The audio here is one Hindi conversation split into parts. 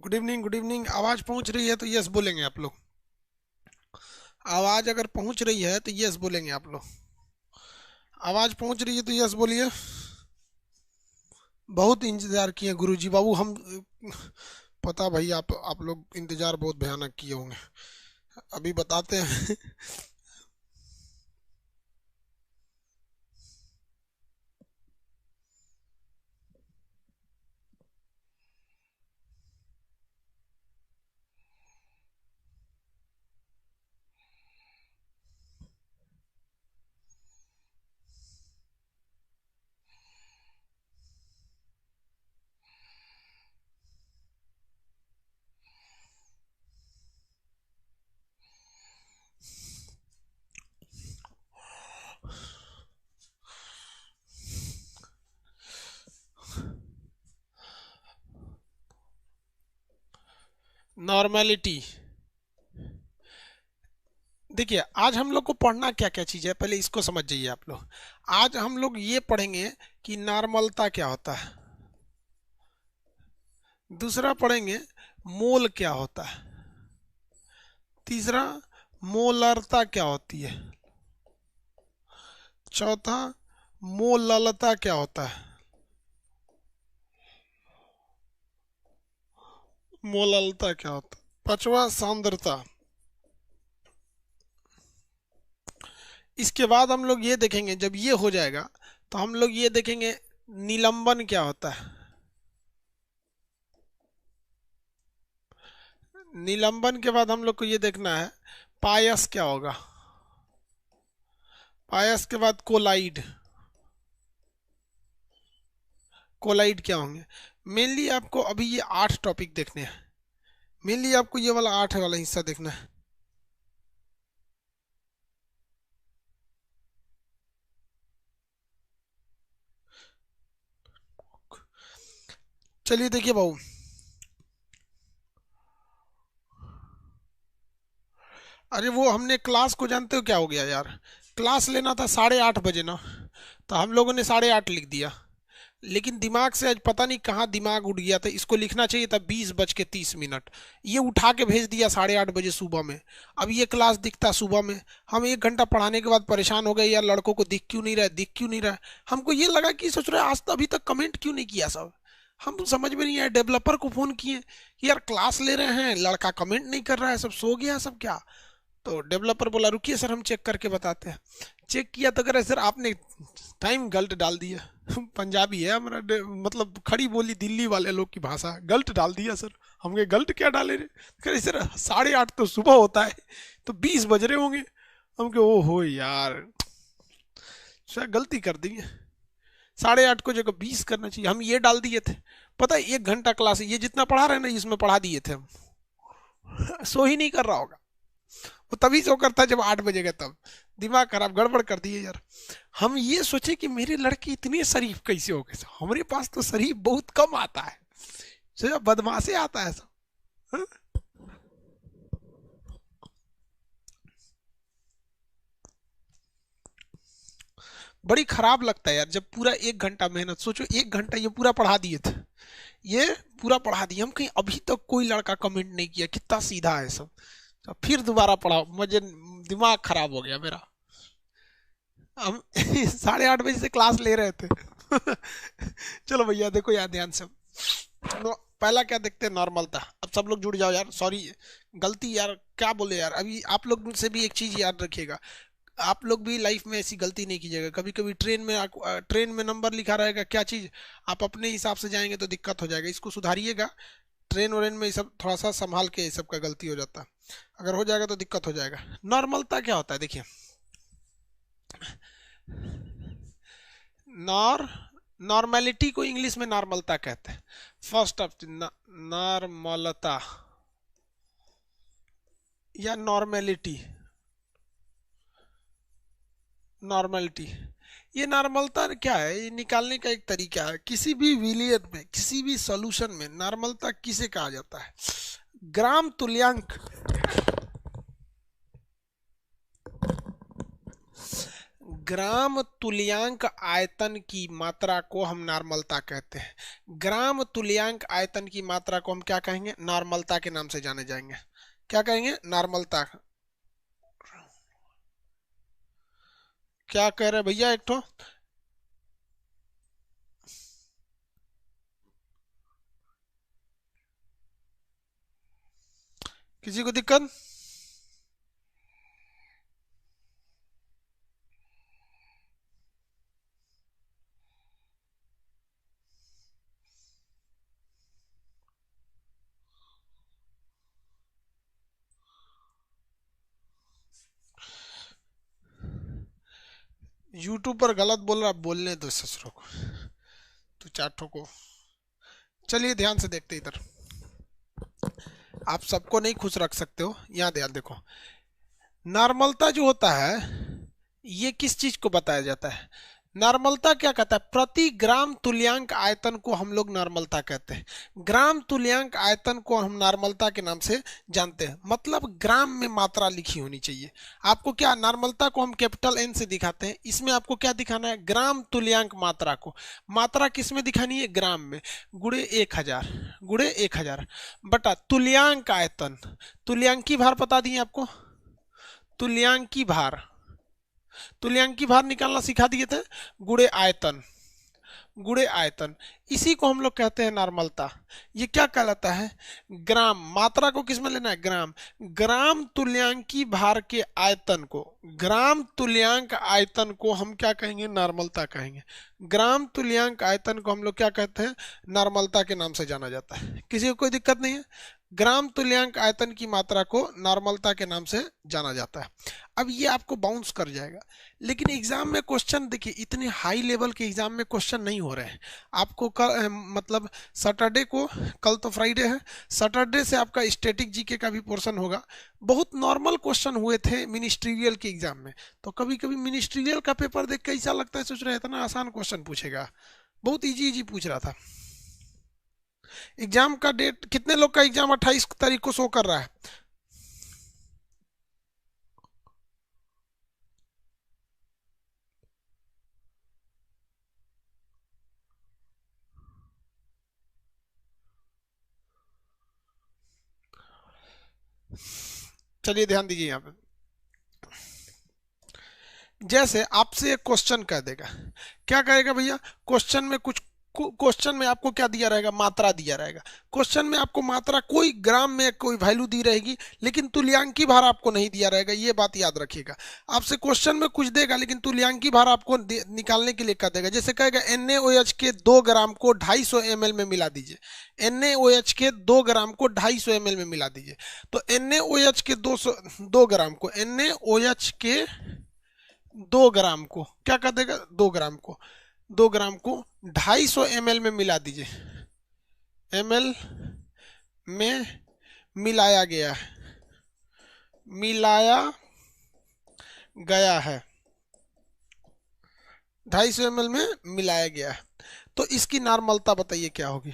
Good evening, good evening. आवाज पहुंच रही है तो यस बोलेंगे आप लोग। आवाज अगर पहुंच रही है तो यस बोलेंगे आप लोग। आवाज पहुंच रही है तो यस बोलिए। बहुत इंतजार किए गुरुजी बाबू हम। पता भाई, आप लोग इंतजार बहुत भयानक किए होंगे। अभी बताते हैं। नॉर्मेलिटी। देखिए, आज हम लोग को पढ़ना क्या क्या चीज़ है, पहले इसको समझ जाइए आप लोग। आज हम लोग ये पढ़ेंगे कि नॉर्मलता क्या होता है। दूसरा पढ़ेंगे मोल क्या होता है। तीसरा मोलरता क्या होती है। चौथा मोललता क्या होता है। मोललता क्या होता है। पांचवा सांद्रता। इसके बाद हम लोग ये देखेंगे, जब ये हो जाएगा तो हम लोग ये देखेंगे निलंबन क्या होता है। निलंबन के बाद हम लोग को ये देखना है पायस क्या होगा। पायस के बाद कोलाइड। कोलाइड क्या होंगे। मेनली आपको अभी ये 8 टॉपिक देखने हैं। मेनली आपको ये वाला 8 वाला हिस्सा देखना है। चलिए देखिए बाबू। अरे वो हमने क्लास को जानते हो क्या हो गया यार। क्लास लेना था 8:30 बजे ना। तो हम लोगों ने 8:30 लिख दिया। लेकिन दिमाग से आज पता नहीं कहाँ दिमाग उड़ गया था, इसको लिखना चाहिए था 20:30। ये उठा के भेज दिया 8:30 बजे सुबह में। अब ये क्लास दिखता सुबह में। हम 1 घंटा पढ़ाने के बाद परेशान हो गए, यार लड़कों को दिख क्यों नहीं रहा है, दिख क्यों नहीं रहा है। हमको ये लगा कि सोच रहे आज तो अभी तक कमेंट क्यों नहीं किया सब। हम समझ में नहीं आया, डेवलपर को फोन किए कि यार क्लास ले रहे हैं, लड़का कमेंट नहीं कर रहा है, सब सो गया सब क्या। तो डेवलपर बोला रुकिए सर, हम चेक करके बताते हैं। चेक किया तो कह रहे सर आपने टाइम गलत डाल दिया। पंजाबी है हमारा मतलब खड़ी बोली दिल्ली वाले लोग की भाषा, गलत डाल दिया सर। हम कहे गलत क्या डाले रे। कह रहे सर 8:30 तो सुबह होता है, तो 20 बज रहे होंगे। हम कहे ओ हो यार, शायद गलती कर दी है। 8:30 को जगह 20 करना चाहिए, हम ये डाल दिए थे। पता है 1 घंटा क्लास है, ये जितना पढ़ा रहे हैं ना इसमें पढ़ा दिए थे हम। सो ही नहीं कर रहा होगा वो, तभी सो करता जब 8 बजेगा तब। दिमाग खराब, गड़बड़ कर दिए यार। हम ये सोचे कि मेरे लड़के इतने शरीफ कैसे हो गए, हमारे पास तो शरीफ बहुत कम आता है, सोचा बदमाशे आता है सब। हाँ? बड़ी खराब लगता है यार, जब पूरा 1 घंटा मेहनत, सोचो 1 घंटा ये पूरा पढ़ा दिए थे। ये पूरा पढ़ा दिए हम, कहीं अभी तक कोई लड़का कमेंट नहीं किया, कितना सीधा है सब। तो फिर दोबारा पढ़ा, मुझे दिमाग खराब हो गया मेरा। हम 8:30 बजे से क्लास ले रहे थे। चलो भैया देखो यार ध्यान से। पहला क्या देखते हैं, नॉर्मल था। अब सब लोग जुड़ जाओ यार, सॉरी गलती यार, क्या बोले यार। अभी आप लोग से भी एक चीज याद रखिएगा, आप लोग भी लाइफ में ऐसी गलती नहीं कीजिएगा। कभी कभी ट्रेन में नंबर लिखा रहेगा क्या चीज, आप अपने हिसाब से जाएंगे तो दिक्कत हो जाएगा, इसको सुधारिएगा। ट्रेन व्रेन में ये सब थोड़ा सा संभाल के ये सब का गलती हो जाता है। अगर हो जाएगा तो दिक्कत हो जाएगा। नॉर्मलता क्या होता है देखिए। नॉर नॉर्मेलिटी को इंग्लिश में नॉर्मलता कहते हैं। फर्स्ट ऑफ नॉर्मलता या नॉर्मेलिटी। नॉर्मलिटी, ये नॉर्मलता क्या है, ये निकालने का एक तरीका है। किसी भी विलियन में, किसी भी सॉल्यूशन में नॉर्मलता किसे कहा जाता है। ग्राम तुल्यांक। ग्राम तुल्यांक आयतन की मात्रा को हम नॉर्मलता कहते हैं। ग्राम तुल्यांक आयतन की मात्रा को हम क्या कहेंगे? नॉर्मलता के नाम से जाने जाएंगे। क्या कहेंगे? नॉर्मलता। क्या कह रहे भैया एक तो? किसी को दिक्कत? यूट्यूब पर गलत बोल रहा, बोलने दो ससुरों को, तो चाटों को। चलिए ध्यान से देखते इधर। आप सबको नहीं खुश रख सकते हो, यहाँ ध्यान देखो। नॉर्मलता जो होता है ये किस चीज को बताया जाता है? नॉर्मलता क्या कहता है? प्रति ग्राम तुल्यांक आयतन को हम लोग नॉर्मलता कहते हैं। ग्राम तुल्यांक आयतन को हम नॉर्मलता के नाम से जानते हैं। मतलब ग्राम में मात्रा लिखी होनी चाहिए। आपको क्या, नॉर्मलता को हम कैपिटल एन से दिखाते हैं, इसमें आपको क्या दिखाना है? ग्राम तुल्यांक मात्रा को। मात्रा किस में दिखानी है? ग्राम में। गुणे 1000, गुणे 1000 बटा तुल्यांक आयतन। तुल्यांकी भार बता दिए आपको, तुल्यांकी भार, तुल्यांकी भार निकालना सिखा दिए थे। गुणे आयतन, गुणे आयतन, इसी को हम लोग कहते हैं नॉर्मलता। ये क्या कहलाता है? ग्राम। मात्रा को किस में लेना है? ग्राम। ग्राम तुल्यांकी भार के आयतन को, ग्राम तुल्यांक आयतन को हम क्या कहेंगे? नॉर्मलता कहेंगे। ग्राम तुल्यांक आयतन को हम लोग क्या कहते हैं? नॉर्मलता के नाम से जाना जाता है। किसी को कोई दिक्कत नहीं है? ग्राम तुल्यांक आयतन की मात्रा को नॉर्मलता के नाम से जाना जाता है। अब ये आपको बाउंस कर जाएगा, लेकिन एग्जाम में क्वेश्चन देखिए, इतने हाई लेवल के एग्जाम में क्वेश्चन नहीं हो रहे हैं। आपको मतलब सैटरडे को, कल तो फ्राइडे है, सैटरडे से आपका स्टैटिक जीके का भी पोर्शन होगा। बहुत नॉर्मल क्वेश्चन हुए थे मिनिस्ट्रियल के एग्जाम में। तो कभी कभी मिनिस्ट्रियल का पेपर देख के ऐसा लगता है, सोच रहे इतना आसान क्वेश्चन पूछेगा, बहुत इजी इजी पूछ रहा था। एग्जाम का डेट, कितने लोग का एग्जाम 28 तारीख को शो कर रहा है? चलिए ध्यान दीजिए यहाँ पे। जैसे आपसे एक क्वेश्चन कह देगा, क्या कहेगा भैया? क्वेश्चन में कुछ, क्वेश्चन में आपको क्या दिया रहेगा? मात्रा दिया रहेगा। क्वेश्चन में आपको मात्रा कोई ग्राम में कोई वैल्यू दी रहेगी, लेकिन तुल्यांकी भार आपको नहीं दिया रहेगा। ये बात याद रखिएगा। आपसे क्वेश्चन में कुछ देगा, लेकिन तुल्यांकी भार आपको निकालने के लिए कह देगा। जैसे कहेगा NaOH के 2 ग्राम को 250 ml में मिला दीजिए। NaOH के 2 ग्राम को 250 ml में मिला दीजिए। तो NaOH के 2 ग्राम को, NaOH के 2 ग्राम को क्या कर देगा? 2 ग्राम को, 2 ग्राम को 250 ml में मिला दीजिए। ml में मिलाया गया है, मिलाया गया है, 250 ml में मिलाया गया है। तो इसकी नॉर्मलता बताइए क्या होगी?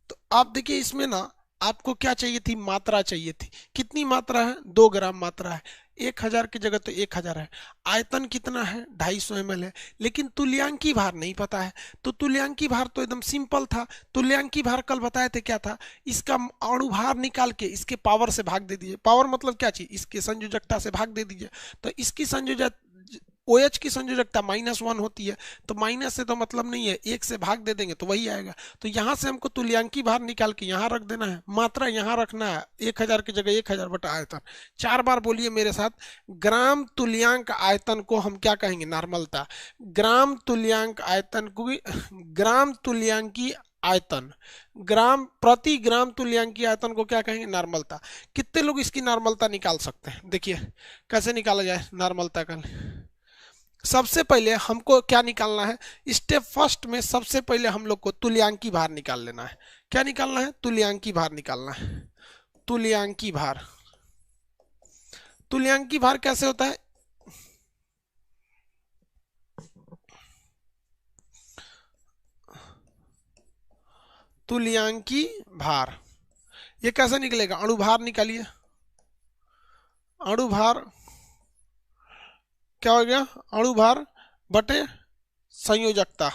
तो आप देखिए इसमें ना, आपको क्या चाहिए थी? मात्रा चाहिए थी। कितनी मात्रा है? 2 ग्राम मात्रा है। 1000 की जगह तो 1000 है। आयतन कितना है? 250 ml है। लेकिन तुल्यांकी भार नहीं पता है। तो तुल्यांकी भार तो एकदम सिंपल था। तुल्यांकी भार कल बताए थे क्या था? इसका अणुभार निकाल के इसके पावर से भाग दे दीजिए। पावर मतलब क्या चीज? इसके संयोजकता से भाग दे दीजिए। तो इसकी संयोजक, OH की संयोजकता -1 होती है, तो माइनस से तो मतलब नहीं है, 1 से भाग दे देंगे तो वही आएगा। तो यहाँ से हमको तुल्यांकी भार निकाल के यहाँ रख देना है, मात्रा यहाँ रखना है। 1000 की जगह 1000 बटा आयतन। 4 बार बोलिए मेरे साथ। ग्राम तुल्यांक आयतन को हम क्या कहेंगे? नॉर्मलता। ग्राम तुल्यांक आयतन को, ग्राम तुल्यांकी आयतन, ग्राम प्रति ग्राम तुल्यांकी आयतन को क्या कहेंगे? नॉर्मलता। कितने लोग इसकी नॉर्मलता निकाल सकते हैं? देखिए कैसे निकाला जाए नॉर्मलता का। सबसे पहले हमको क्या निकालना है? स्टेप फर्स्ट में सबसे पहले हम लोग को तुल्यांकी भार निकाल लेना है। क्या निकालना है? तुल्यांकी भार निकालना है। तुल्यांकी भार, तुल्यांकी भार कैसे होता है? तुल्यांकी भार ये कैसे निकलेगा? अणुभार निकालिए। अणुभार क्या हो गया, अणु भार बटे संयोजकता।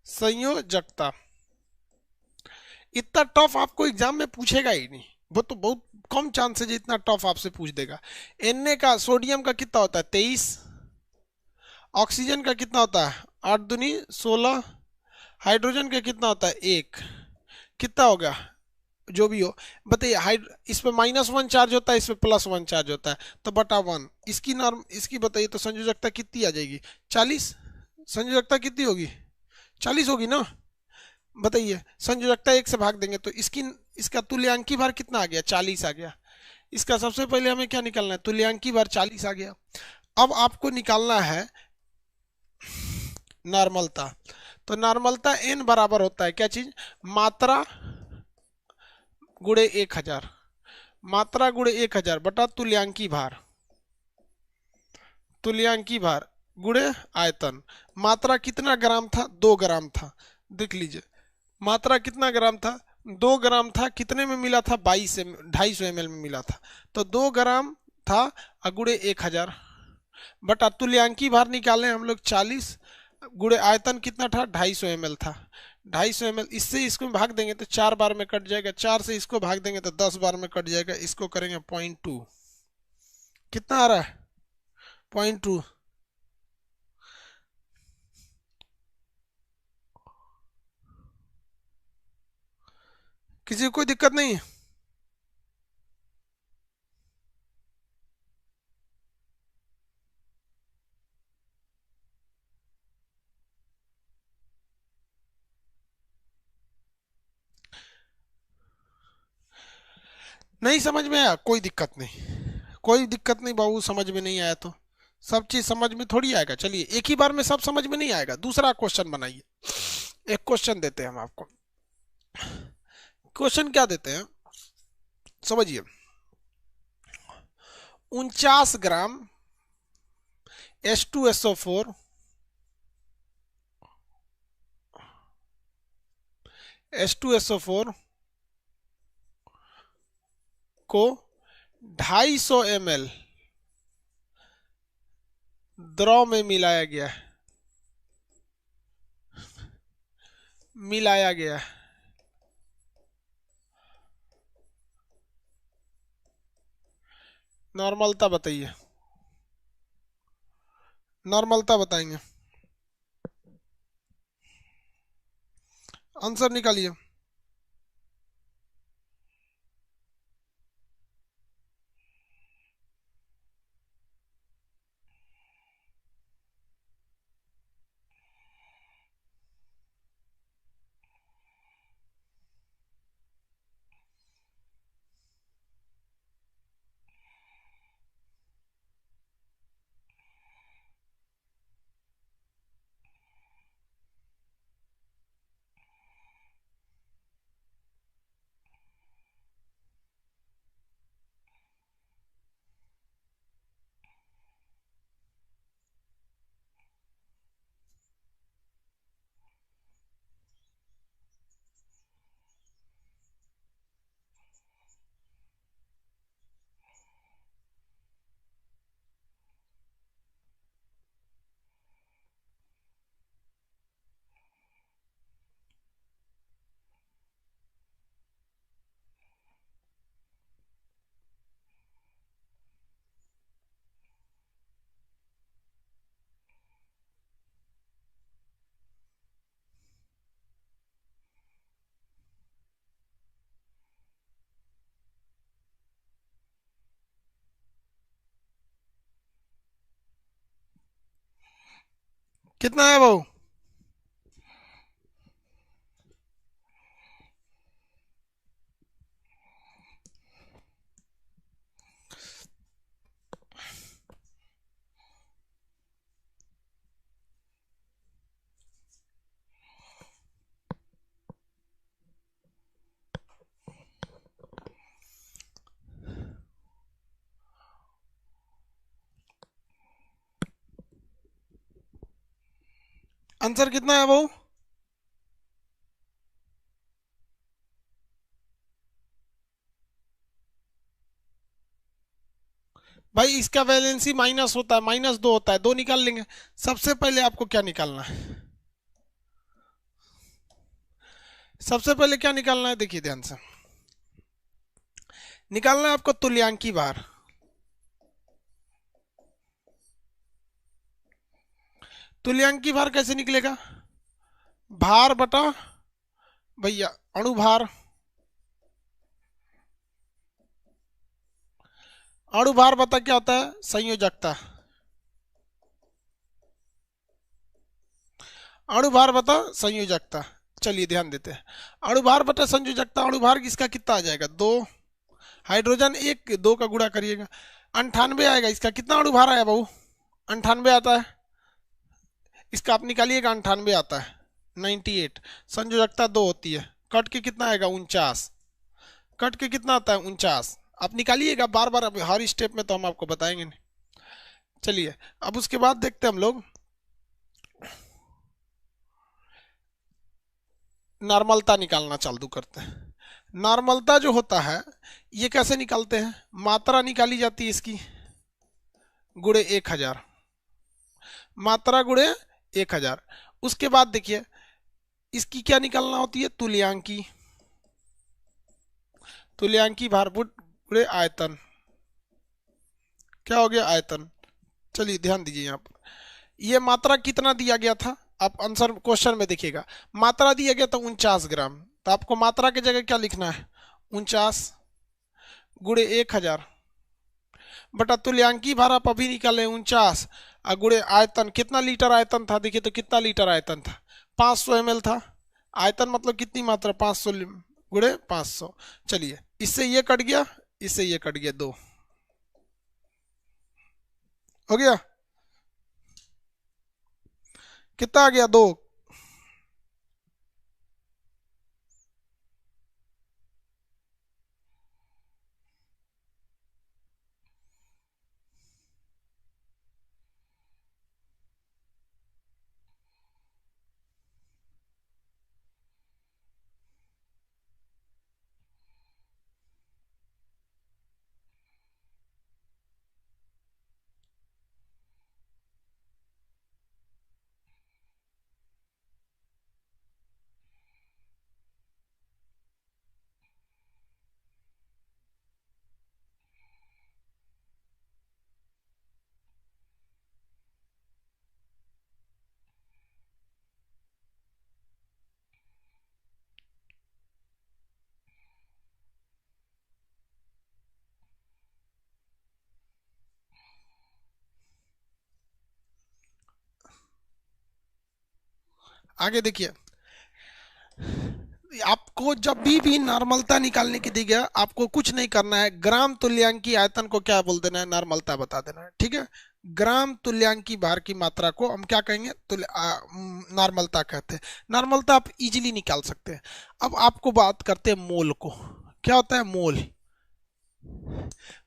संयोजकता इतना टफ आपको एग्जाम में पूछेगा ही नहीं, वो तो बहुत कम चांस है जितना टफ आपसे पूछ देगा। Na का, सोडियम का कितना होता है 23, ऑक्सीजन का कितना होता है 8 दूनी 16, हाइड्रोजन का कितना होता है 1, कितना होगा जो भी हो बताइए। हाइड इस पे -1 चार्ज होता है, इस पे +1 चार्ज होता है, तो बटा 1। इसकी नॉर्म, इसकी बताइए तो संयोजकता कितनी आ जाएगी 40। संयोजकता कितनी होगी 40 होगी ना। बताइए संयोजकता 1 से भाग देंगे तो इसकी, इसका तुल्यांकी भार कितना आ गया 40 आ गया। इसका सबसे पहले हमें क्या निकालना है, तुल्यांकी भार 40 आ गया। अब आपको निकालना है नॉर्मलता। तो नॉर्मलता n बराबर होता है क्या चीज, मात्रा गुणे 1000, मात्रा गुणे 1000 बटा तुल्यांकी भार। तुल्यांकी भार गुणे आयतन। मात्रा कितना ग्राम था 2 ग्राम था, देख लीजिए मात्रा कितना ग्राम था 2 ग्राम था, कितने में मिला था 250 ml में मिला था, तो 2 ग्राम था गुणे 1000 बटा तुल्यांकी भार निकाले हम लोग 40 गुणे आयतन कितना था 250 ml था। 250 ml, इससे इसको भाग देंगे तो 4 बार में कट जाएगा, 4 से इसको भाग देंगे तो 10 बार में कट जाएगा, इसको करेंगे 0.2, कितना आ रहा है 0.2। किसी को कोई दिक्कत नहीं है। नहीं समझ में आया कोई दिक्कत नहीं, कोई दिक्कत नहीं बाबू, समझ में नहीं आया तो सब चीज समझ में थोड़ी आएगा। चलिए एक ही बार में सब समझ में नहीं आएगा, दूसरा क्वेश्चन बनाइए। एक क्वेश्चन देते हैं हम आपको। क्वेश्चन क्या देते हैं समझिए, 49 ग्राम H2SO4 H2SO4 को 250 ml द्रव में मिलाया गया है, मिलाया गया है। नॉर्मलता बताइए, नॉर्मलता बताएंगे, आंसर निकालिए। कितना है वो, आंसर कितना है वो। भाई इसका वैलेंसी माइनस होता है, -2 होता है, 2 निकाल लेंगे। सबसे पहले आपको क्या निकालना है, सबसे पहले क्या निकालना है, देखिए ध्यान से निकालना है आपको तुल्यांकी भार। तुल्यांकी भार कैसे निकलेगा, भार बटा भैया अणुभार, अणुभार बता क्या होता है, संयोजकता, अणुभार बता संयोजकता। चलिए ध्यान देते हैं, अणुभार बटा संयोजकता, अणुभार इसका कितना आ जाएगा 2, हाइड्रोजन 1 2 का गुणा करिएगा 98 आएगा। इसका कितना अणुभार आया बहू, 98 आता है, इसका आप निकालिएगा 98 आता है 98। संयोजकता 2 होती है, कट के कितना आएगा 49, कट के कितना आता है 49। आप निकालिएगा बार बार, अब हर स्टेप में तो हम आपको बताएंगे नहीं। चलिए अब उसके बाद देखते हैं हम लोग नॉर्मलता निकालना चालू करते हैं। नॉर्मलता जो होता है ये कैसे निकालते हैं, मात्रा निकाली जाती है इसकी गुणे 1000, मात्रा गुणे 1000। उसके बाद देखिए इसकी क्या निकालना होती है, तुल्यांकी, तुल्यांकी भार गुणे आयतन, क्या हो गया आयतन। चलिए ध्यान दीजिए यहाँ पर, ये मात्रा कितना दिया गया था, आप आंसर क्वेश्चन में देखिएगा मात्रा दिया गया था 49 ग्राम, तो आपको मात्रा की जगह क्या लिखना है 49 गुणे 1000 बटा तुल्यांकी भार आप अभी निकाले 49 और गुणे आयतन, कितना लीटर आयतन था, देखिए तो कितना लीटर आयतन था 500 ml था, आयतन मतलब कितनी मात्रा 500 गुणे 500। चलिए इससे ये कट गया, इससे ये कट गया 2, हो गया, कितना आ गया 2। आगे देखिए, आपको जब भी नॉर्मलता निकालने की दी गया आपको कुछ नहीं करना है, ग्राम तुल्यांकी आयतन को क्या बोल देना है, नॉर्मलता बता देना है, ठीक है। ग्राम तुल्यांकी भार की मात्रा को हम क्या कहेंगे, नॉर्मलता कहते हैं। नॉर्मलता आप इजीली निकाल सकते हैं। अब आपको बात करते हैं मोल को, क्या होता है मोल,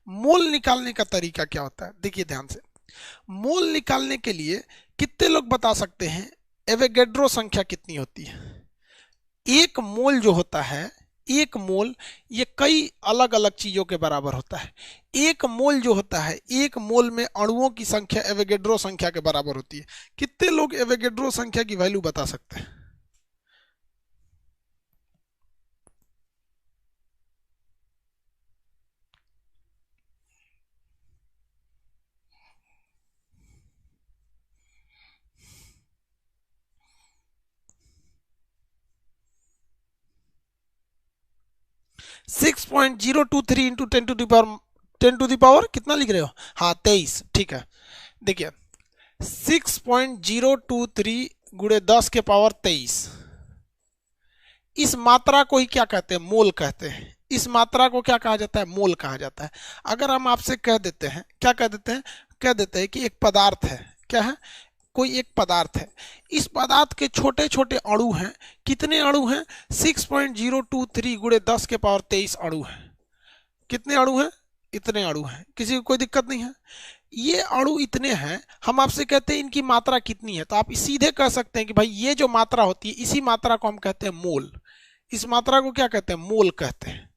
मोल निकालने का तरीका क्या होता है, देखिए ध्यान से। मोल निकालने के लिए कितने लोग बता सकते हैं एवोगैड्रो संख्या कितनी होती है। एक मोल जो होता है, एक मोल ये कई अलग अलग चीजों के बराबर होता है। एक मोल जो होता है, एक मोल में अणुओं की संख्या एवोगैड्रो संख्या के बराबर होती है। कितने लोग एवोगैड्रो संख्या की वैल्यू बता सकते हैं, 6.023 इंटू 10 टू द पावर कितना लिख रहे हो, हाँ 23, ठीक है। देखिए 6.023 गुणे 10 के पावर 23, इस मात्रा को ही क्या कहते हैं, मोल कहते हैं। इस मात्रा को क्या कहा जाता है, मोल कहा जाता है। अगर हम आपसे कह देते हैं, क्या कह देते हैं, कह देते हैं कि एक पदार्थ है, क्या है, कोई एक पदार्थ है, इस पदार्थ के छोटे छोटे अणु हैं, कितने अणु हैं 6.023 गुणे 10 के पावर 23 अणु हैं। कितने अणु हैं, इतने अणु हैं, किसी को कोई दिक्कत नहीं है। ये अणु इतने हैं, हम आपसे कहते हैं इनकी मात्रा कितनी है, तो आप सीधे कह सकते हैं कि भाई ये जो मात्रा होती है इसी मात्रा को हम कहते हैं मोल। इस मात्रा को क्या कहते हैं, मोल कहते हैं।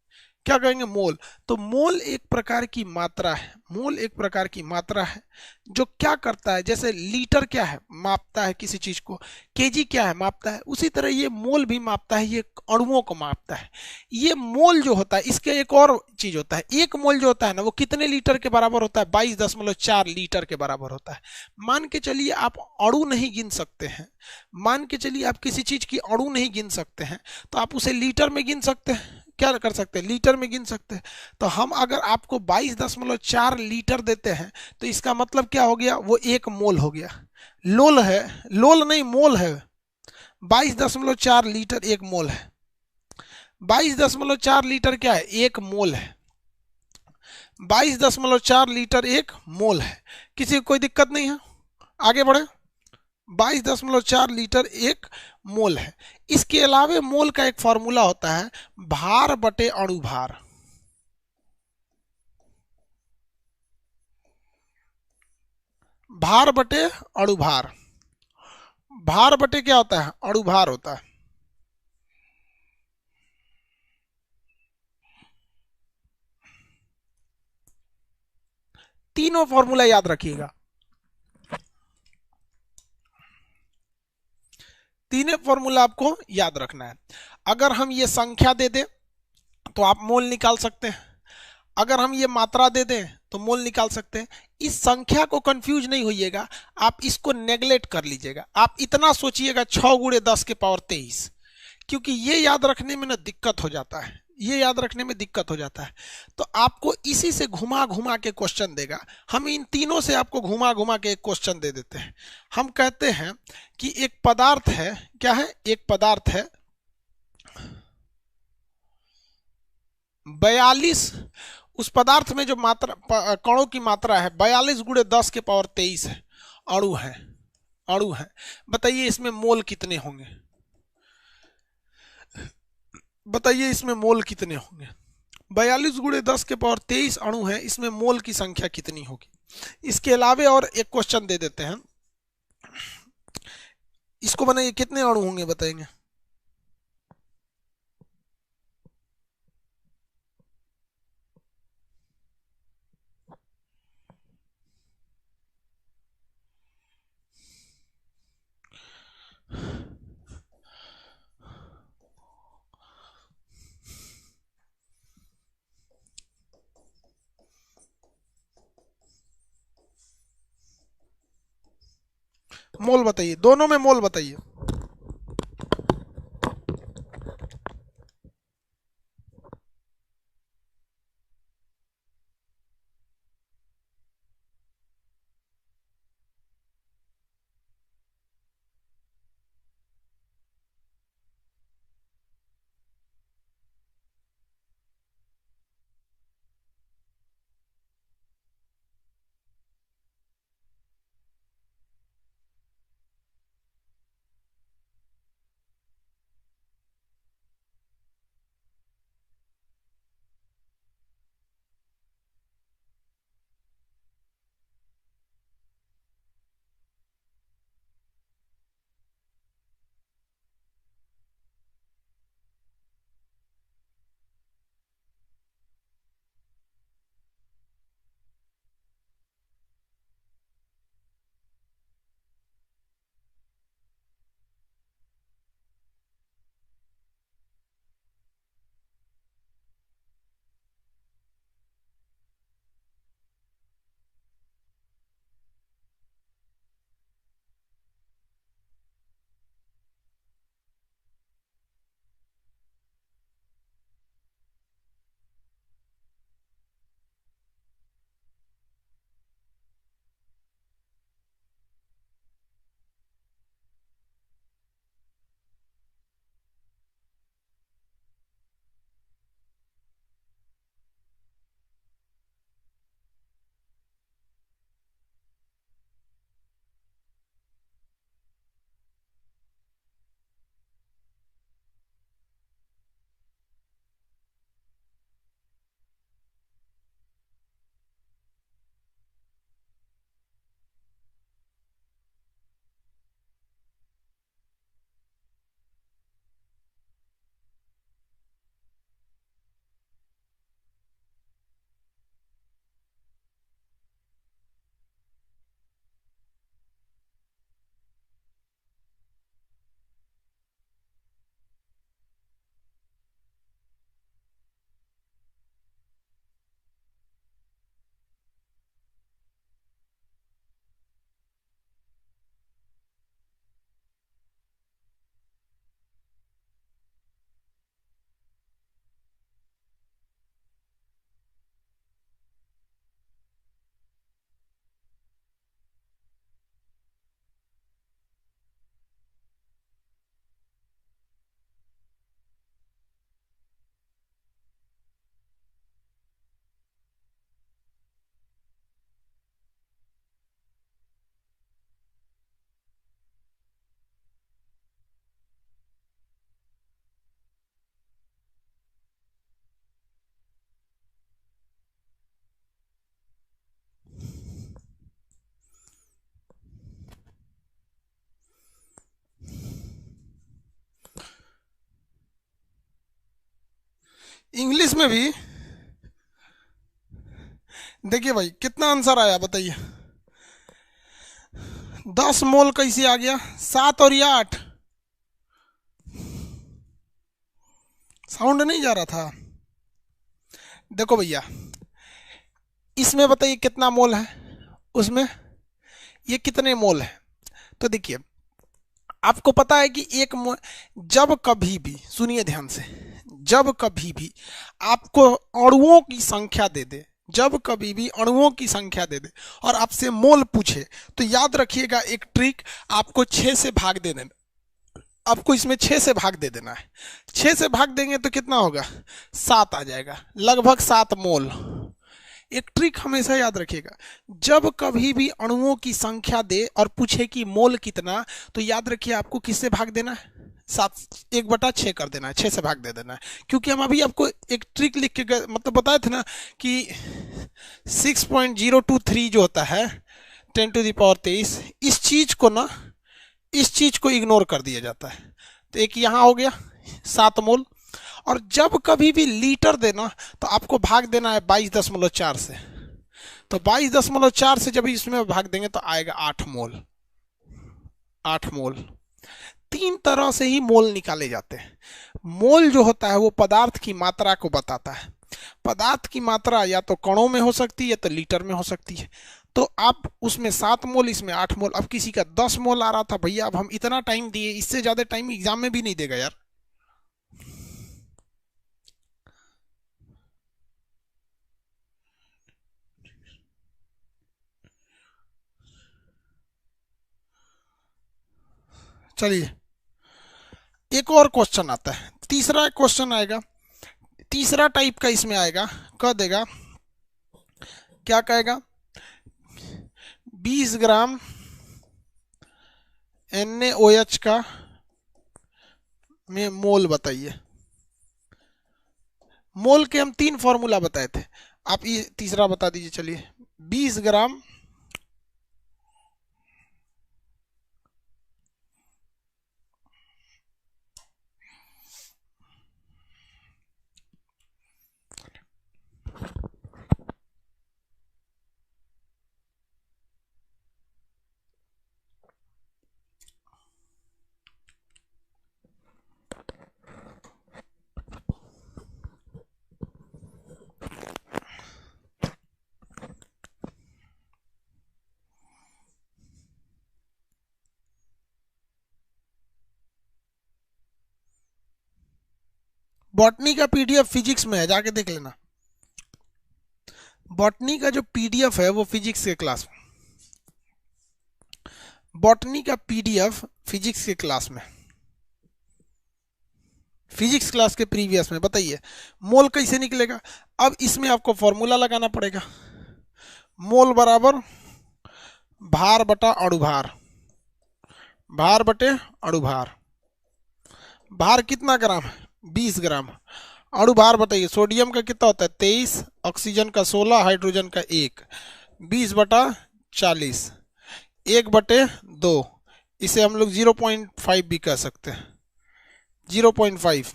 क्या कहेंगे, मोल। तो मोल एक प्रकार की मात्रा है, मोल एक प्रकार की मात्रा है जो क्या करता है, जैसे लीटर क्या है, मापता है किसी चीज को, केजी क्या है, मापता है, उसी तरह ये मोल भी मापता है, ये अणुओं को मापता है। ये मोल जो होता है, इसके एक और चीज होता है, एक मोल जो होता है ना, वो कितने लीटर के बराबर होता है, 22.4 लीटर के बराबर होता है। मान के चलिए आप अणु नहीं गिन सकते हैं, मान के चलिए आप किसी चीज की अणु नहीं गिन सकते हैं, तो आप उसे लीटर में गिन सकते हैं, क्या कर सकते हैं, लीटर में गिन सकते हैं। तो हम अगर आपको 22.4 लीटर देते हैं, तो इसका मतलब क्या हो गया, वो एक मोल हो गया। लोल है, लोल नहीं मोल है। 22.4 लीटर एक मोल है। 22.4 लीटर क्या है, एक मोल है। 22.4 लीटर एक मोल है। किसी को कोई दिक्कत नहीं है, आगे बढ़े। 22.4 लीटर एक मोल है। इसके अलावा मोल का एक फॉर्मूला होता है, भार बटे अणुभार। भार बटे अणुभार, भार बटे क्या होता है, अणुभार होता है। तीनों फॉर्मूला याद रखिएगा, तीनों फॉर्मूला आपको याद रखना है। अगर हम ये संख्या दे दें तो आप मोल निकाल सकते हैं, अगर हम ये मात्रा दे दें तो मोल निकाल सकते हैं। इस संख्या को कंफ्यूज नहीं होइएगा, आप इसको नेग्लेक्ट कर लीजिएगा। आप इतना सोचिएगा 6 × 10⁻23, क्योंकि ये याद रखने में ना दिक्कत हो जाता है, ये याद रखने में दिक्कत हो जाता है। तो आपको इसी से घुमा घुमा के क्वेश्चन देगा। हम इन तीनों से आपको घुमा घुमा के एक क्वेश्चन दे देते हैं। हम कहते हैं कि एक पदार्थ है, क्या है, एक पदार्थ है 42, उस पदार्थ में जो मात्रा कणों की मात्रा है 42 × 10⁻23 है, अणु है, अणु है। बताइए इसमें मोल कितने होंगे, बताइए इसमें मोल कितने होंगे। 42 × 10⁻23 अणु है, इसमें मोल की संख्या कितनी होगी। इसके अलावा और एक क्वेश्चन दे देते हैं, इसको बनाइए, कितने अणु होंगे बताएंगे। मोल बताइए, दोनों में मोल बताइए। इंग्लिश में भी देखिए भाई कितना आंसर आया बताइए। 10 मोल कैसे आ गया, 7 और ये 8, साउंड नहीं जा रहा था। देखो भैया इसमें बताइए कितना मोल है, उसमें ये कितने मोल है। तो देखिए आपको पता है कि एक मोल, जब कभी भी सुनिए ध्यान से, जब कभी भी आपको अणुओं की संख्या दे दे, जब कभी भी अणुओं की संख्या दे दे और आपसे मोल पूछे, तो याद रखिएगा एक ट्रिक, आपको 6 से भाग दे देना, आपको इसमें 6 से भाग दे देना है। 6 से भाग देंगे तो कितना होगा, 7 आ जाएगा, लगभग 7 मोल। एक ट्रिक हमेशा याद रखिएगा, जब कभी भी अणुओं की संख्या दे और पूछे कि मोल कितना, तो याद रखिए आपको किससे भाग देना है, 1/6 कर देना है, 6 से भाग दे देना है। क्योंकि हम अभी आपको एक ट्रिक लिख के मतलब बताए थे ना कि 6.023 जो होता है 10⁻23, इस चीज को ना, इस चीज को इग्नोर कर दिया जाता है। तो एक यहाँ हो गया 7 मोल, और जब कभी भी लीटर देना तो आपको भाग देना है 22.4 से। तो 22.4 से जब इसमें भाग देंगे तो आएगा 8 मोल। 8 मोल। 3 तरह से ही मोल निकाले जाते हैं। मोल जो होता है वो पदार्थ की मात्रा को बताता है। पदार्थ की मात्रा या तो कणों में हो सकती है या तो लीटर में हो सकती है। तो आप उसमें 7 मोल, इसमें 8 मोल। अब किसी का 10 मोल आ रहा था, भैया अब हम इतना टाइम दिए, इससे ज्यादा टाइम एग्जाम में भी नहीं देगा यार। चलिए एक और क्वेश्चन आता है, तीसरा क्वेश्चन आएगा, तीसरा टाइप का इसमें आएगा, कह देगा, क्या कहेगा, 20 ग्राम NaOH का में मोल बताइए। मोल के हम 3 फॉर्मूला बताए थे, आप ये तीसरा बता दीजिए। चलिए 20 ग्राम बॉटनी का पीडीएफ फिजिक्स में है, जाके देख लेना। बॉटनी का जो पीडीएफ है वो फिजिक्स के क्लास में, बॉटनी का पीडीएफ फिजिक्स के क्लास में, फिजिक्स क्लास के प्रीवियस में। बताइए मोल कैसे निकलेगा। अब इसमें आपको फॉर्मूला लगाना पड़ेगा, मोल बराबर भार बटा अणुभार, भार बटे अणुभार। भार कितना ग्राम है, 20 ग्राम। अणुभार बताइए, सोडियम का कितना होता है 23, ऑक्सीजन का 16, हाइड्रोजन का 1, 20/40, 1/2। इसे हम लोग 0.5 भी कह सकते हैं, 0.5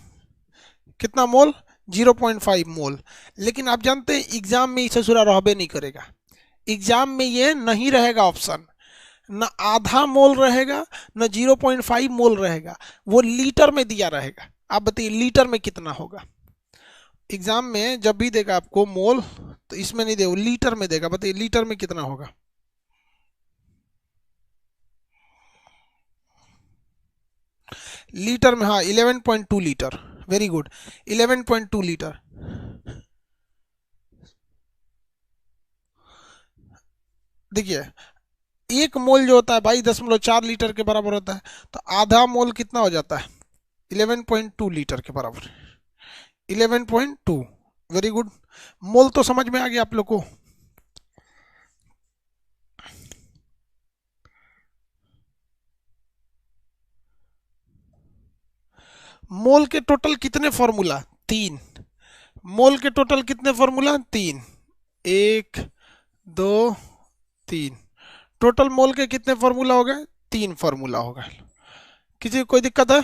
कितना मोल, 0.5 मोल। लेकिन आप जानते हैं एग्जाम में इसे सुरा रहबे नहीं करेगा, एग्जाम में ये नहीं रहेगा ऑप्शन, न आधा मोल रहेगा न 0.5 मोल रहेगा, वो लीटर में दिया रहेगा। आप बताइए लीटर में कितना होगा। एग्जाम में जब भी देगा आपको मोल, तो इसमें नहीं देगा, लीटर में देगा। बताइए लीटर में कितना होगा। लीटर में, हाँ 11.2 लीटर, वेरी गुड, 11.2 लीटर। देखिए एक मोल जो होता है 22.4 लीटर के बराबर होता है, तो आधा मोल कितना हो जाता है, 11.2 लीटर के बराबर, 11.2। वेरी गुड, मोल तो समझ में आ गया आप लोग को। मोल के टोटल कितने फॉर्मूला, 3। मोल के टोटल कितने फॉर्मूला, 3, 1 2 3। टोटल मोल के कितने फॉर्मूला हो गए, 3 फॉर्मूला हो गए। किसी को कोई दिक्कत है,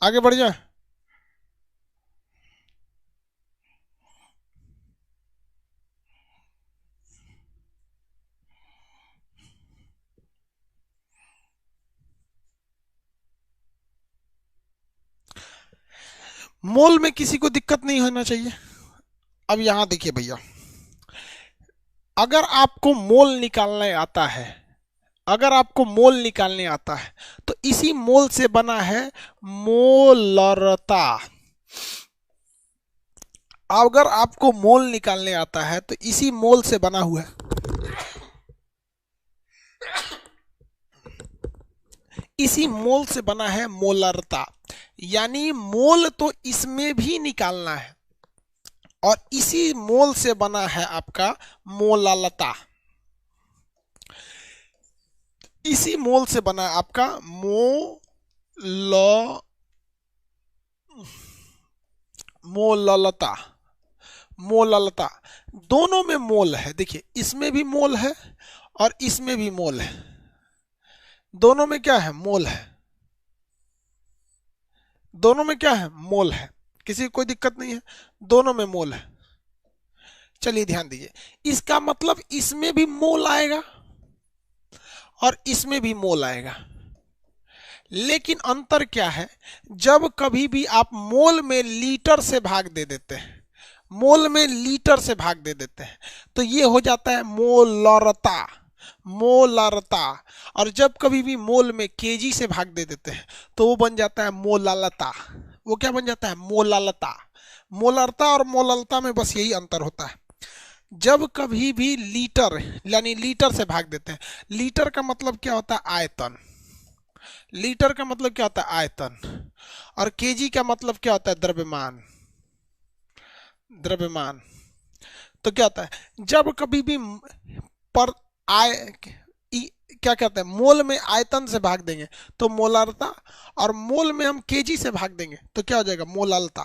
आगे बढ़ जाए। मोल में किसी को दिक्कत नहीं होना चाहिए। अब यहां देखिए भैया, अगर आपको मोल निकालने आता है, अगर आपको मोल निकालने आता है तो इसी मोल से बना है मोलरता। अगर आपको मोल निकालने आता है तो इसी मोल से बना हुआ है, इसी मोल से बना है मोलरता। यानी मोल तो इसमें भी निकालना है और इसी मोल से बना है आपका मोलालता। इसी मोल से बना है आपका मोललता। मोललता दोनों में मोल है, देखिए इसमें भी मोल है और इसमें भी मोल है, दोनों में क्या है, मोल है। दोनों में क्या है, मोल है। किसी को कोई दिक्कत नहीं है, दोनों में मोल है। चलिए ध्यान दीजिए, इसका मतलब इसमें भी मोल आएगा और इसमें भी मोल आएगा। लेकिन अंतर क्या है, जब कभी भी आप मोल में लीटर से भाग दे देते हैं, मोल में लीटर से भाग दे देते हैं तो ये हो जाता है मोलरता। मोलरता। और जब कभी भी मोल में केजी से भाग दे देते हैं तो वो बन जाता है मोलालता। वो क्या बन जाता है, मोलालता। मोलरता और मोललता में बस यही अंतर होता है। जब कभी भी लीटर यानी लीटर से भाग देते हैं, लीटर का मतलब क्या होता है, आयतन। लीटर का मतलब क्या होता है, आयतन। और केजी का मतलब क्या होता है, द्रव्यमान। द्रव्यमान। तो क्या होता है, जब कभी भी पर आय क्या कहते हैं, मोल में आयतन से भाग देंगे तो मोलारता, और मोल में हम केजी से भाग देंगे तो क्या हो जाएगा, मोललता।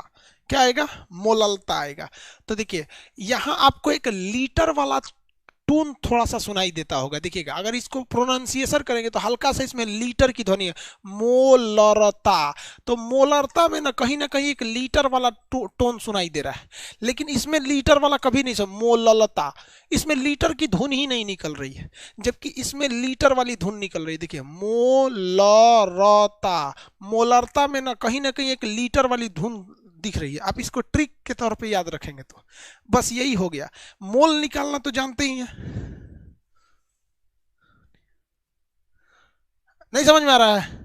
क्या आएगा, मोललता आएगा। तो देखिए यहां आपको एक लीटर वाला टून थोड़ा सा सुनाई देता होगा, देखिएगा अगर इसको प्रोनाउंसिएशन करेंगे तो हल्का सा इसमें लीटर की ध्वनि है, मोलरता। तो मोलरता में ना कहीं एक लीटर वाला टोन सुनाई दे रहा है, लेकिन इसमें लीटर वाला कभी नहीं सुन, मोललता। इसमें लीटर की धुन ही नहीं निकल रही है, जबकि इसमें लीटर वाली धुन निकल रही है। देखिए मोलरता, मोलरता में ना कहीं एक लीटर वाली धुन दिख रही है। आप इसको ट्रिक के तौर पे याद रखेंगे तो बस यही हो गया। मोल निकालना तो जानते ही हैं, नहीं समझ में आ रहा है।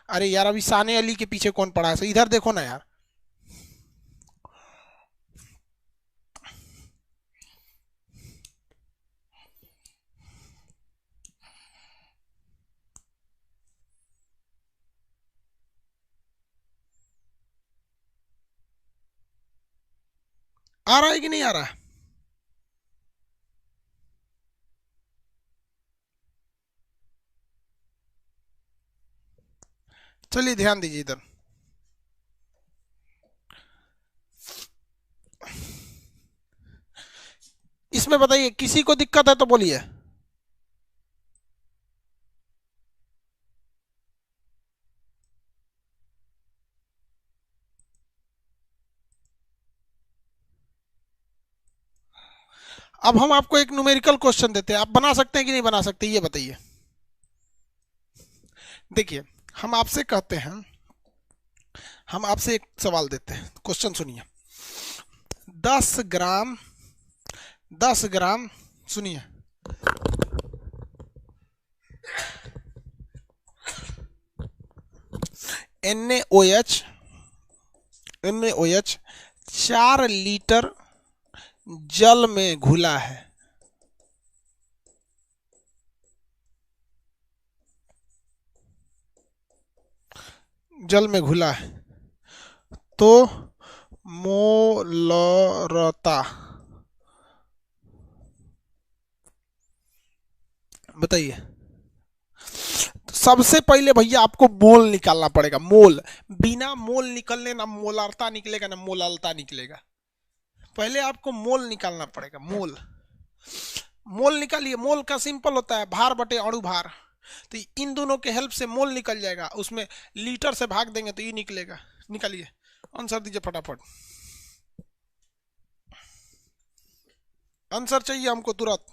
अरे यार अभी साने अली के पीछे कौन पड़ा है, इधर देखो ना यार। आ रहा है कि नहीं आ रहा है। चलिए ध्यान दीजिए इधर, इसमें बताइए किसी को दिक्कत है तो बोलिए। अब हम आपको एक न्यूमेरिकल क्वेश्चन देते हैं, आप बना सकते हैं कि नहीं बना सकते, ये बताइए। देखिए हम आपसे कहते हैं, हम आपसे एक सवाल देते हैं, क्वेश्चन सुनिए। 10 ग्राम, 10 ग्राम, सुनिए, NaOH, NaOH 4 लीटर जल में घुला है। जल में घुला है तो मोलरता बताइए। तो सबसे पहले भैया आपको मोल निकालना पड़ेगा, मोल। बिना मोल निकलने ना मोलारता निकलेगा ना मोलालता निकलेगा। पहले आपको मोल निकालना पड़ेगा, मोल। मोल निकालिए, मोल का सिंपल होता है भार बटे अणु भार। तो इन दोनों के हेल्प से मोल निकल जाएगा, उसमें लीटर से भाग देंगे तो ये निकलेगा। निकालिए, आंसर दीजिए फटाफट। आंसर चाहिए हमको तुरंत।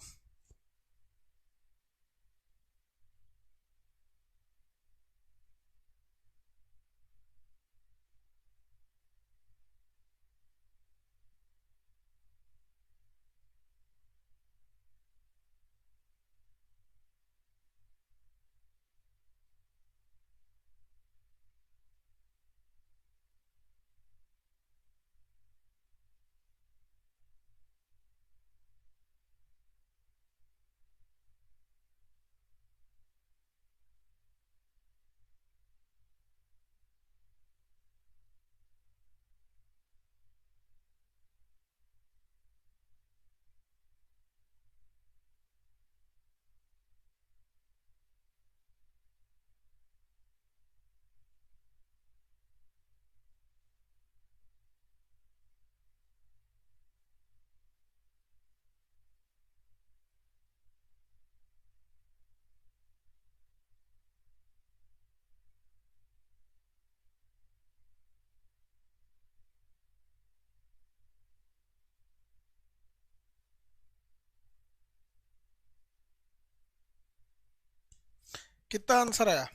कितना आंसर आया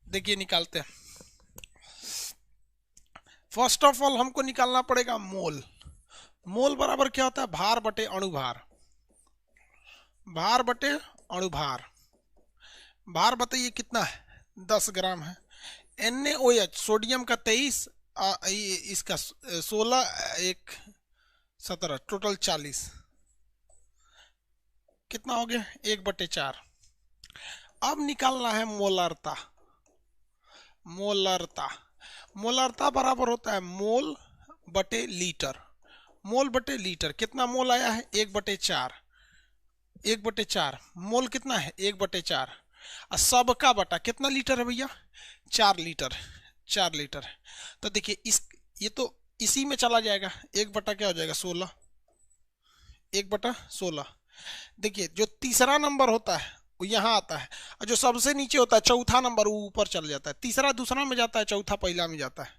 देखिए, निकालते हैं। फर्स्ट ऑफ ऑल हमको निकालना पड़ेगा मोल। मोल बराबर क्या होता है? भार बटे अणुभार। भार बटे अणुभार। भार बताइए कितना है? 10 ग्राम है। NaOH सोडियम का 23, इसका 16, एक 17, टोटल 40। कितना हो गया? 1/4। अब निकालना है मोलरता। मोलरता। मोलरता बराबर होता है मोल बटे लीटर। मोल बटे लीटर। कितना मोल आया है? 1/4। 1/4 मोल कितना है? 1/4। और सबका बटा कितना लीटर है भैया? 4 लीटर। 4 लीटर। तो देखिए इस, ये तो इसी में चला जाएगा। एक बटा क्या हो जाएगा? 16। 1/16। देखिए जो तीसरा नंबर होता है वो यहाँ आता है, और जो सबसे नीचे होता है चौथा नंबर वो ऊपर चल जाता है। तीसरा दूसरा में जाता है, चौथा पहला में जाता है।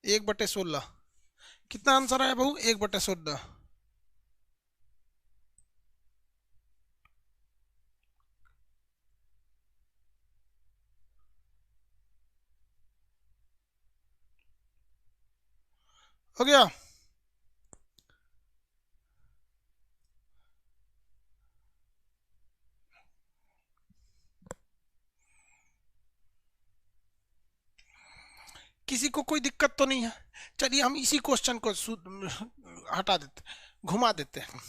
1/16। कितना आंसर आया बहू? 1/16। हो गया? किसी को कोई दिक्कत तो नहीं है? चलिए हम इसी क्वेश्चन को हटा देते, घुमा देते हैं।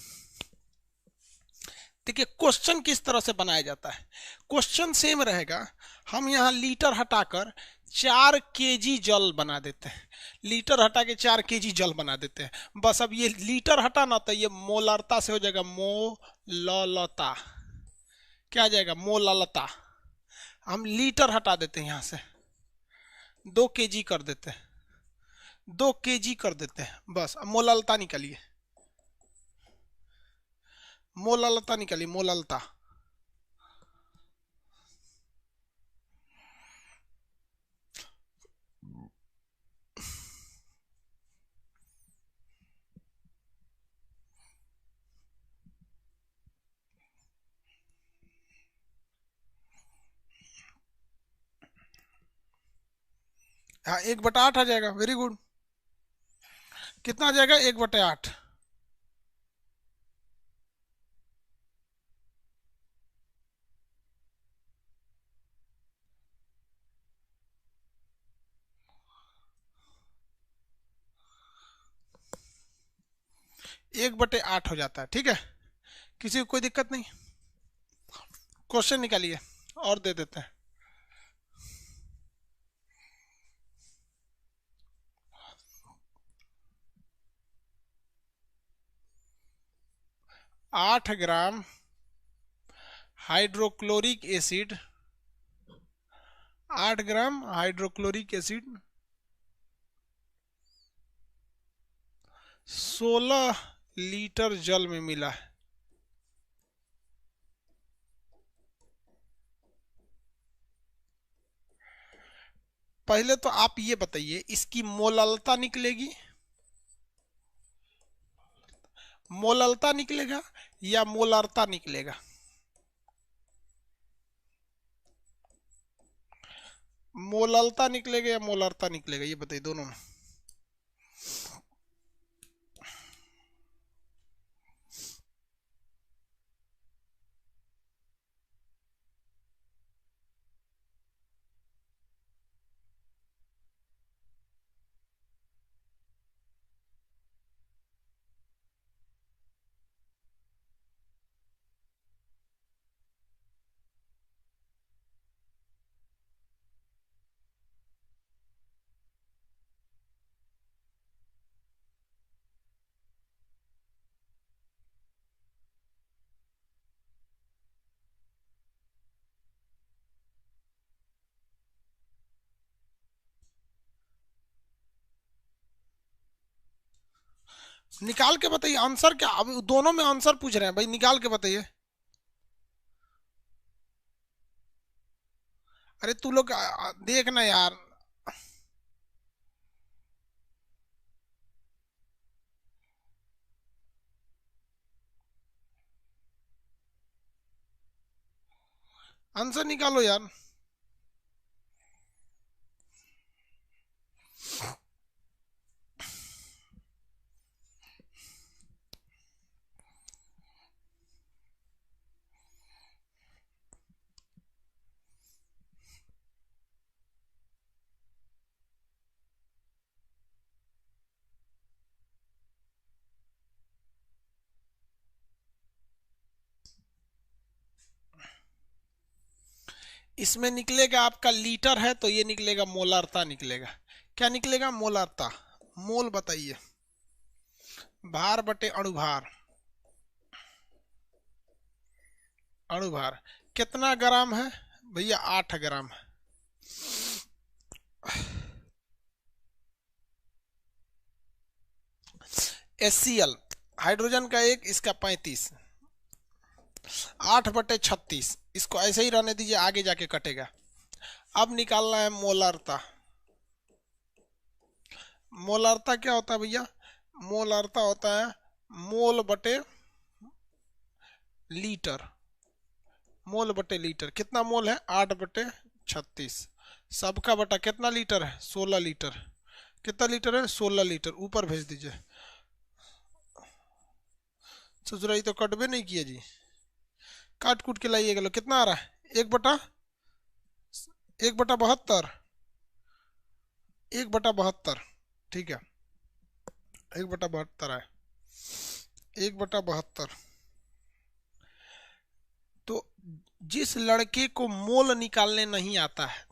देखिए क्वेश्चन किस तरह से बनाया जाता है। क्वेश्चन सेम रहेगा। हम यहाँ लीटर हटाकर 4 kg जल बना देते हैं। लीटर हटा के 4 kg जल बना देते हैं। बस अब ये लीटर हटा ना, तो ये मोलरता से हो जाएगा मोललता। क्या आ जाएगा? मोललता। हम लीटर हटा देते हैं यहाँ से, 2 kg कर देते हैं। 2 kg कर देते हैं बस। अब मोललता निकालिए। मोललता निकालिए, मोललता। हाँ 1/8 आ जाएगा। Very good. कितना आ जाएगा? 1/8। 1/8 हो जाता है। ठीक है, किसी को कोई दिक्कत नहीं? क्वेश्चन निकालिए और दे देते हैं। 8 ग्राम हाइड्रोक्लोरिक एसिड। 8 ग्राम हाइड्रोक्लोरिक एसिड 16 लीटर जल में मिला है। पहले तो आप ये बताइए, इसकी मोललता निकलेगी, मोललता निकलेगा या मोलरता निकलेगा? मोललता निकलेगा या मोलरता निकलेगा? ये बताइए दोनों में। निकाल के बताइए आंसर क्या। अब दोनों में आंसर पूछ रहे हैं भाई, निकाल के बताइए। अरे तू लोग देखना यार। आंसर निकालो यार। इसमें निकलेगा आपका लीटर है तो ये निकलेगा मोलारता निकलेगा। क्या निकलेगा? मोलारता। मोल बताइए। भार बटे अणुभार। अणुभार कितना ग्राम है भैया? 8 ग्राम है। HCl हाइड्रोजन का 1, इसका 35। 8/36। इसको ऐसे ही रहने दीजिए, आगे जाके कटेगा। अब निकालना है मोलारता। मोलारता क्या होता है भैया? मोलारता होता है मोल बटे लीटर। मोल बटे लीटर। कितना मोल है? 8/36। सबका बटा कितना लीटर है? 16 लीटर। कितना लीटर है? 16 लीटर। ऊपर भेज दीजिए। ससुराई तो कटबे नहीं किया जी। काट कूट के लाइएगा। लो कितना आ रहा है? 1/72। 1/72। ठीक है, 1/72 है। 1/72। तो जिस लड़के को मोल निकालने नहीं आता है,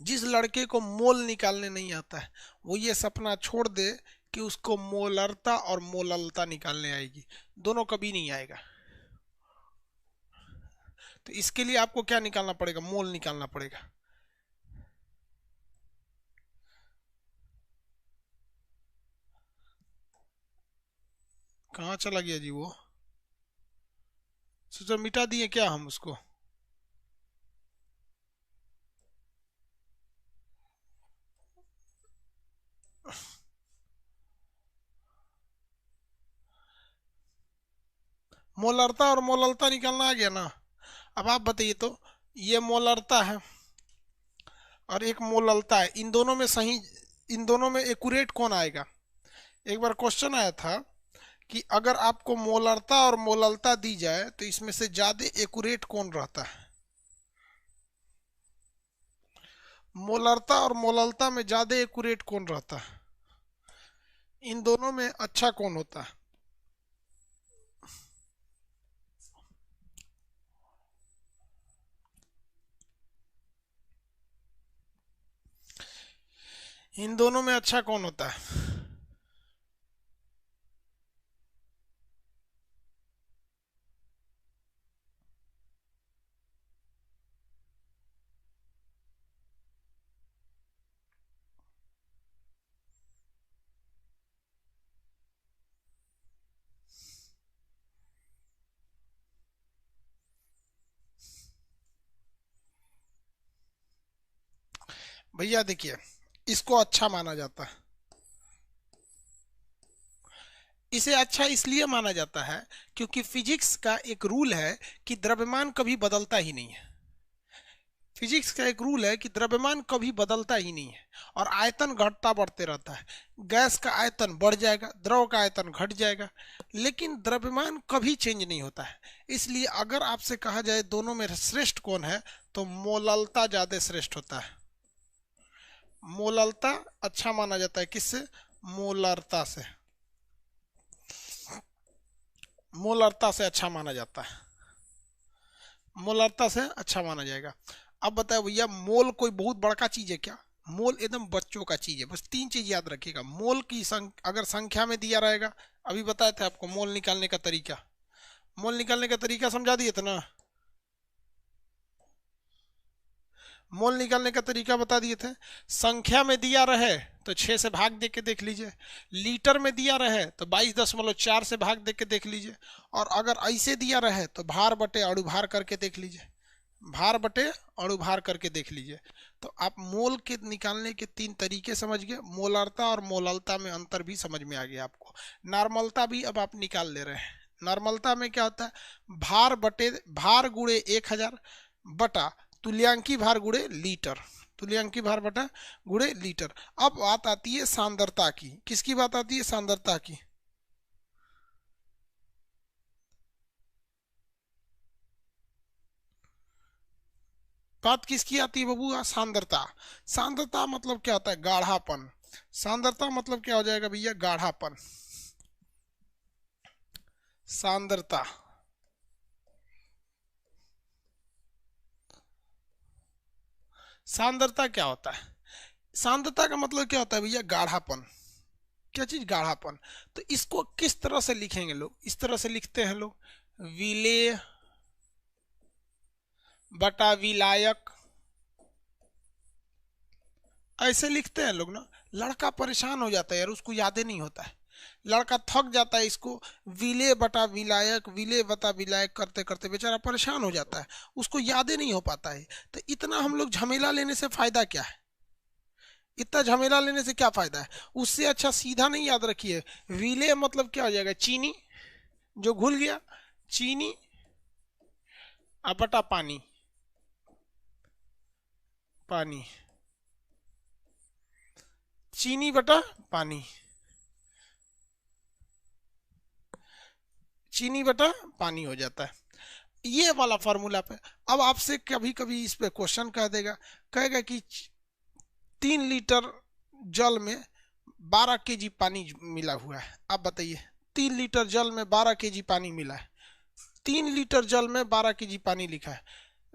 जिस लड़के को मोल निकालने नहीं आता है, वो ये सपना छोड़ दे कि उसको मोलरता और मोललता निकालने आएगी। दोनों कभी नहीं आएगा। तो इसके लिए आपको क्या निकालना पड़ेगा? मोल निकालना पड़ेगा। कहाँ चला गया जी वो? सोचो मिटा दिए क्या हम उसको? मोलरता और मोललता निकालना आ गया ना? अब आप बताइए तो, ये मोलरता है और एक मोललता है। इन दोनों में सही, इन दोनों में एक्यूरेट कौन आएगा? एक बार क्वेश्चन आया था कि अगर आपको मोलरता और मोललता दी जाए तो इसमें से ज्यादा एक्यूरेट कौन रहता है? मोलरता और मोललता में ज्यादा एक्यूरेट कौन रहता है? इन दोनों में अच्छा कौन होता है? इन दोनों में अच्छा कौन होता है? भैया देखिए, इसको अच्छा माना जाता है। इसे अच्छा इसलिए माना जाता है क्योंकि फिजिक्स का एक रूल है कि द्रव्यमान कभी बदलता ही नहीं है। फिजिक्स का एक रूल है कि द्रव्यमान कभी बदलता ही नहीं है और आयतन घटता बढ़ते रहता है। गैस का आयतन बढ़ जाएगा, द्रव का आयतन घट जाएगा, लेकिन द्रव्यमान कभी चेंज नहीं होता है। इसलिए अगर आपसे कहा जाए दोनों में श्रेष्ठ कौन है, तो मोललता ज्यादा श्रेष्ठ होता है। मोललता अच्छा माना जाता है। किससे? मोलरता से। मोलरता से अच्छा माना जाता है। मोलरता से अच्छा माना जाएगा। अब बताओ भैया, मोल कोई बहुत बड़का चीज है क्या? मोल एकदम बच्चों का चीज है। बस 3 चीज याद रखिएगा। मोल की अगर संख्या में दिया रहेगा, अभी बताए थे आपको मोल निकालने का तरीका। मोल निकालने का तरीका समझा दिए थे ना? मोल निकालने का तरीका बता दिए थे। संख्या में दिया रहे तो 6 से भाग दे के देख लीजिए। लीटर में दिया रहे तो 22.4 से भाग दे के देख लीजिए। और अगर ऐसे दिया रहे तो भार बटे अणुभार करके देख लीजिए। भार बटे अणुभार करके देख लीजिए। तो आप मोल के निकालने के 3 तरीके समझ गए। मोलरता और मोललता में अंतर भी समझ में आ गया आपको। नॉर्मलता भी अब आप निकाल ले रहे हैं। नॉर्मलता में क्या होता है? भार बटे भार गुणे 1000 बटा तुल्यांकी भार गुणे लीटर, तुल्यांकी भार बटा गुणे लीटर। अब बात आती है सांद्रता की। किसकी बात आती है? सांद्रता की। बात किसकी आती है बाबू? सांद्रता। सांद्रता मतलब क्या होता है? गाढ़ापन। सांद्रता मतलब क्या हो जाएगा भैया? गाढ़ापन। सांद्रता, सांद्रता क्या होता है? सांद्रता का मतलब क्या होता है भैया? गाढ़ापन। क्या चीज? गाढ़ापन। तो इसको किस तरह से लिखेंगे लोग? इस तरह से लिखते हैं लोग, विलेय बटा विलायक, ऐसे लिखते हैं लोग ना। लड़का परेशान हो जाता है यार, उसको याद ही नहीं होता है। लड़का थक जाता है इसको विलेय बटा विलायक, विलेय बटा विलायक करते करते बेचारा परेशान हो जाता है, उसको याद ही नहीं हो पाता है। तो इतना हम लोग झमेला लेने से फायदा क्या है? इतना झमेला लेने से क्या फायदा है? उससे अच्छा सीधा नहीं याद रखिए, विलेय मतलब क्या हो जाएगा? चीनी जो घुल गया, चीनी अब बटा पानी, पानी, चीनी बटा पानी, चीनी बटा पानी हो जाता है, ये वाला फॉर्मूला पे। अब आपसे कभी कभी इस पे क्वेश्चन कह देगा, कहेगा कि 3 लीटर जल में 12 kg पानी मिला हुआ है। आप बताइए, 3 लीटर जल में 12 kg पानी मिला है। 3 लीटर जल में 12 kg पानी लिखा है,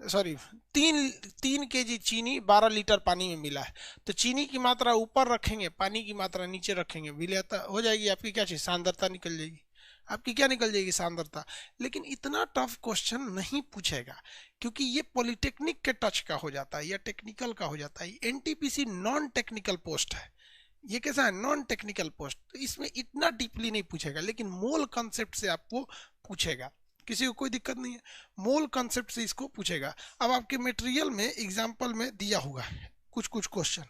सॉरी, 3 3 kg चीनी 12 लीटर पानी में मिला है। तो चीनी की मात्रा ऊपर रखेंगे, पानी की मात्रा नीचे रखेंगे, विलेयता हो जाएगी आपकी। क्या चीज? सांद्रता निकल जाएगी आपकी। क्या निकल जाएगी? सांद्रता। लेकिन इतना टफ क्वेश्चन नहीं पूछेगा, क्योंकि ये पॉलिटेक्निक के टच का हो जाता है या टेक्निकल का हो जाता है। एनटीपीसी नॉन टेक्निकल पोस्ट है। ये कैसा है? Non technical post. तो इसमें इतना डीपली नहीं पूछेगा, लेकिन मोल कंसेप्ट से आपको पूछेगा। किसी को कोई दिक्कत नहीं है, मोल कंसेप्ट से इसको पूछेगा। अब आपके मटेरियल में एग्जाम्पल में दिया हुआ है कुछ कुछ क्वेश्चन,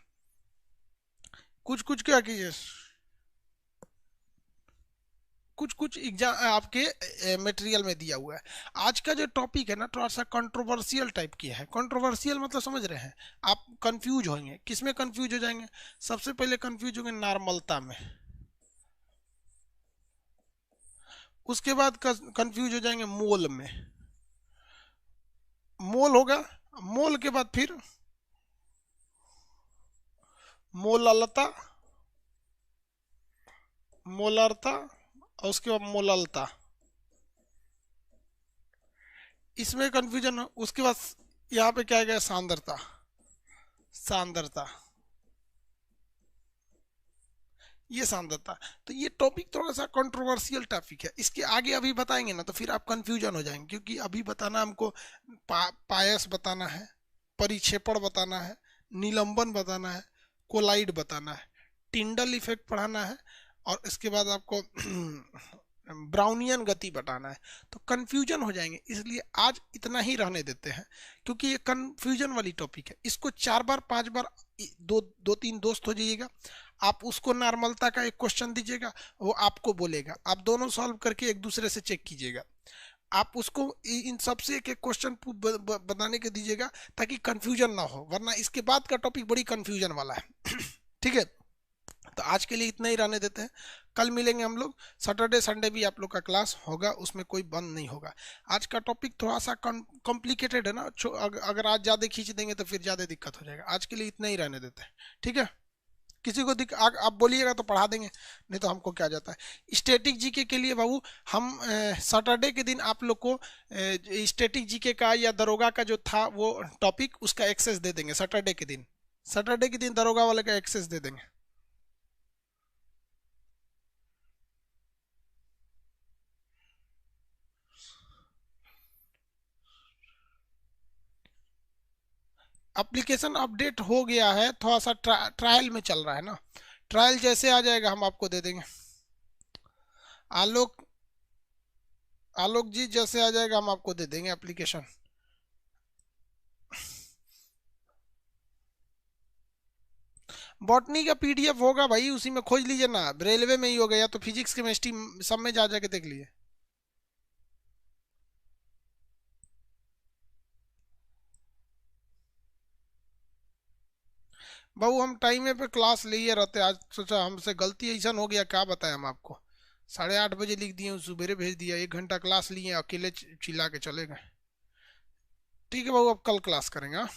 कुछ कुछ क्या कीजिए, कुछ कुछ एग्जाम आपके मटेरियल में दिया हुआ है। आज का जो टॉपिक है ना, थोड़ा सा कंट्रोवर्शियल टाइप की है। कंट्रोवर्शियल मतलब समझ रहे हैं आप? कंफ्यूज होंगे। किसमें कंफ्यूज हो जाएंगे? सबसे पहले कंफ्यूज होंगे नॉर्मलता में, उसके बाद कंफ्यूज हो जाएंगे मोल में, मोल होगा, मोल के बाद फिर मोललता, मोलरता, और उसके बाद मोललता, इसमें कंफ्यूजन हो। उसके बाद यहाँ पे क्या आ गया? सांद्रता, सांद्रता, ये सांद्रता। तो ये टॉपिक थोड़ा सा कंट्रोवर्शियल टॉपिक है। इसके आगे अभी बताएंगे ना तो फिर आप कंफ्यूजन हो जाएंगे, क्योंकि अभी बताना हमको पायस बताना है, परिक्षेपण बताना है, निलंबन बताना है, कोलाइड बताना है, टिंडल इफेक्ट पढ़ाना है, और इसके बाद आपको ब्राउनियन गति बताना है। तो कंफ्यूजन हो जाएंगे, इसलिए आज इतना ही रहने देते हैं, क्योंकि ये कंफ्यूजन वाली टॉपिक है। इसको 4 बार 5 बार दो दो तीन दोस्त हो जाइएगा, आप उसको नॉर्मलता का एक क्वेश्चन दीजिएगा, वो आपको बोलेगा, आप दोनों सॉल्व करके एक दूसरे से चेक कीजिएगा। आप उसको इन सबसे एक एक क्वेश्चन बनाने के दीजिएगा, ताकि कंफ्यूजन ना हो, वरना इसके बाद का टॉपिक बड़ी कंफ्यूजन वाला है। ठीक है, तो आज के लिए इतना ही रहने देते हैं। कल मिलेंगे हम लोग। सैटरडे संडे भी आप लोग का क्लास होगा, उसमें कोई बंद नहीं होगा। आज का टॉपिक थोड़ा सा कॉम्प्लिकेटेड है ना, अगर आज ज़्यादा खींच देंगे तो फिर ज़्यादा दिक्कत हो जाएगा। आज के लिए इतना ही रहने देते हैं, ठीक है? किसी को आप बोलिएगा तो पढ़ा देंगे, नहीं तो हमको क्या जाता है। स्टैटिक जीके के लिए बाबू हम सैटरडे के दिन आप लोग को स्टैटिक जीके का या दरोगा का जो था वो टॉपिक, उसका एक्सेस दे देंगे सैटरडे के दिन। सैटरडे के दिन दरोगा वाले का एक्सेस दे देंगे। एप्लीकेशन अपडेट हो गया है, थोड़ा सा ट्रायल में चल रहा है ना। ट्रायल जैसे आ जाएगा हम आपको दे देंगे। आलोक, आलोक जी जैसे आ जाएगा हम आपको दे देंगे एप्लीकेशन। बॉटनी का पीडीएफ होगा भाई, उसी में खोज लीजिए ना, रेलवे में ही होगा, या तो फिजिक्स केमिस्ट्री सब में जा जाके देख लीजिए। बाबू हम टाइम पे क्लास लिए रहते, आज सोचा हमसे गलती ऐसा हो गया, क्या बताएं हम आपको। 8:30 बजे लिख दिए, सुबेरे भेज दिया, 1 घंटा क्लास लिए, अकेले चिल्ला के चले गए। ठीक है बाबू, अब कल क्लास करेंगे, हाँ।